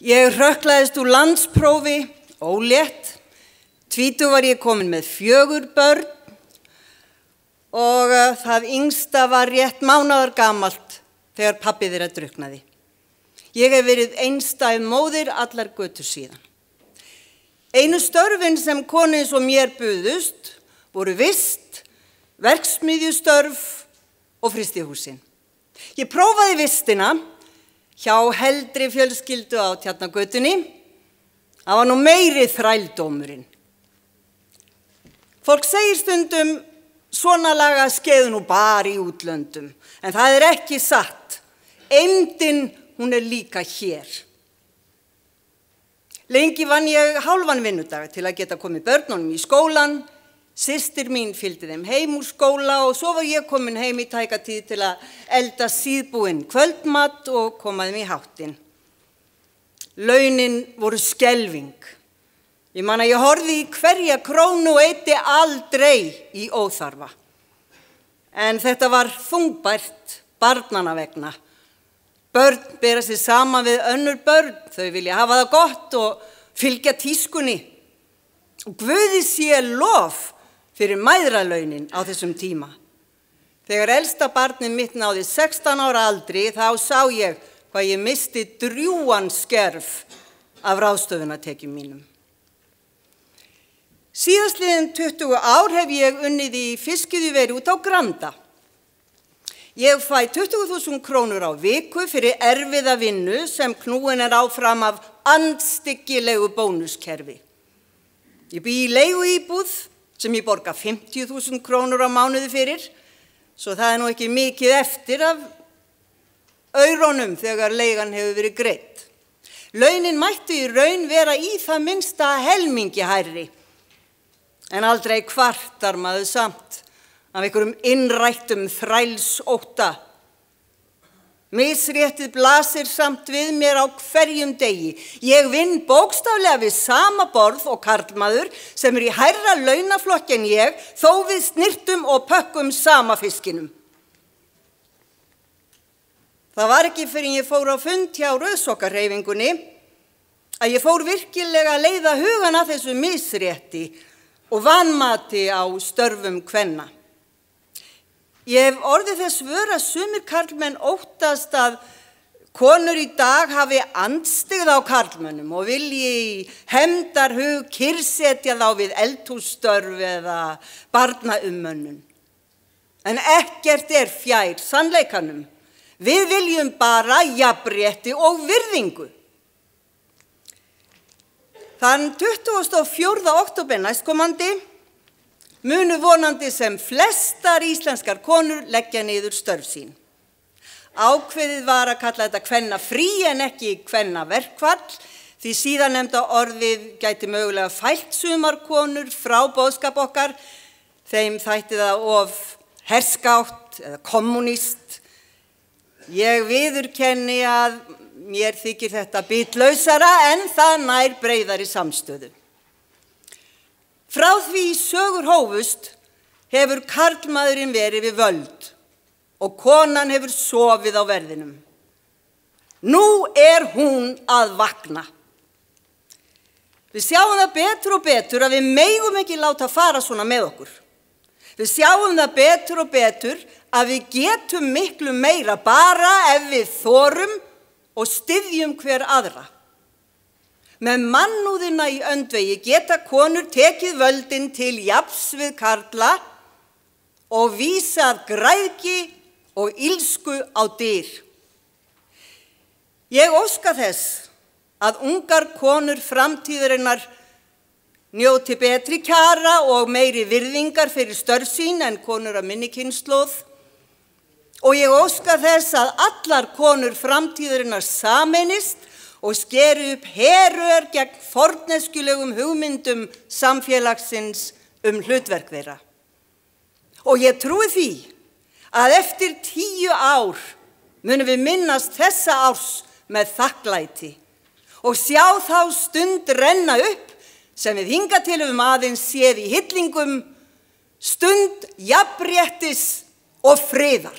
Ég hrökklaðist úr landsprófi, ólétt, tvítug var ég komin með 4 börn og það yngsta var rétt mánaðar gamalt þegar pabbi þeirra drukknaði. Ég hef verið einstæð móðir allar götur síðan. Einu störfin sem konu eins og mér buðust voru vist, verksmiðjustörf og frystihúsin. Ég prófaði vistina hjá heldri fjölskyldu á Tjarnargötunni. Það var nú meiri þrældómurinn. Fólk segir stundum svona laga skeið nú bara í útlöndum, en það er ekki satt. Eymdin, hún er líka hér. Lengi vann ég hálfan vinnudag til að geta komið börnunum í skólan. Systir mín fylgdi þeim heim úr skóla og svo var ég komin heim í tæka tíð til að elda síðbúinn kvöldmat og koma þeim í háttinn. Launin voru skelfing. Ég man að ég horfði í hverja krónu og eyddi aldrei í óþarfa. En þetta var þungbært barnanna vegna. Börn bera sig saman við önnur börn, þau vilja hafa það gott og fylgja tískunni. Og Guði sé lof fyrir mæðralaunin á þessum tíma. Þegar elsta barnið mitt náði 16 ára aldri, þá sá ég hvað ég misti drjúgan skerf af ráðstöfunartekjum mínum. Síðastliðin 20 ár hef ég unnið í fiskiðjuveri út á Granda. Ég fæ 20.000 krónur á viku fyrir erfiða vinnu sem knúin er áfram af andstyggilegu bónuskerfi. Ég bý í leiguíbúð sem ég borga 50.000 krónur á mánuði fyrir, svo það er nú ekki mikið eftir af aurónum þegar leigan hefur verið greidd. Launin mættu í raun vera í það minnsta helmingi hærri, en aldrei kvartar maður samt af einhverjum innrættum þrælsótta. Misréttið blasir samt við mér á hverjum degi. Ég vinn bókstaflega við sama borð og karlmaður sem er í hærra launaflokki en ég, þó við snirtum og pökkum sama fiskinum. Það var ekki fyrr en ég fór á fund hjá Rauðsokkahreyfingunni að ég fór virkilega að leiða hugan að þessu misrétti og vanmati á störfum kvenna. Ég hef orðið þess vör að sumir karlmenn óttast að konur í dag hafi andstyggð á karlmönnum og vilji í hefndarhug kyrrsetja þá við eldhússtörf eða barnaummönnun. En ekkert er fjær sannleikanum. Við viljum bara jafnrétti og virðingu. Þann 24. október næstkomandi munu vonandi sem flestar íslenskar konur leggja niður störf sín. Ákveðið var að kalla þetta kvennafrí en ekki kvennaverkfall, því síðan nefnda orðið gæti mögulega fælt sumar konur frá boðskap okkar, þeim þætti það of herskátt eða kommunist. Ég viðurkenni að mér þykir þetta bitlausara en það nær breiðari samstöðu. Frá því sögur hófust hefur karlmaðurinn verið við völd og konan hefur sofið á verðinum. Nú er hún að vakna. Við sjáum það betur og betur að við megum ekki láta fara svona með okkur. Við sjáum það betur og betur að við getum miklu meira bara ef við þorum og styðjum hver aðra. Með mannúðina í öndvegi geta konur tekið völdin til jafns við karla og vísað græðgi og ilsku á dyr. Ég óska þess að ungar konur framtíðarinnar njóti betri kjara og meiri virðingar fyrir störf sín en konur af minni kynslóð. Og ég óska þess að allar konur framtíðarinnar sameinist og skeri upp herör gegn forneskjulegum hugmyndum samfélagsins hlutverk þeirra. Og ég trúi því að eftir 10 ár munum við minnast þessa árs með þakklæti og sjá þá stund renna upp sem við hingað til aðeins séð í hillingum, stund jafnréttis og friðar.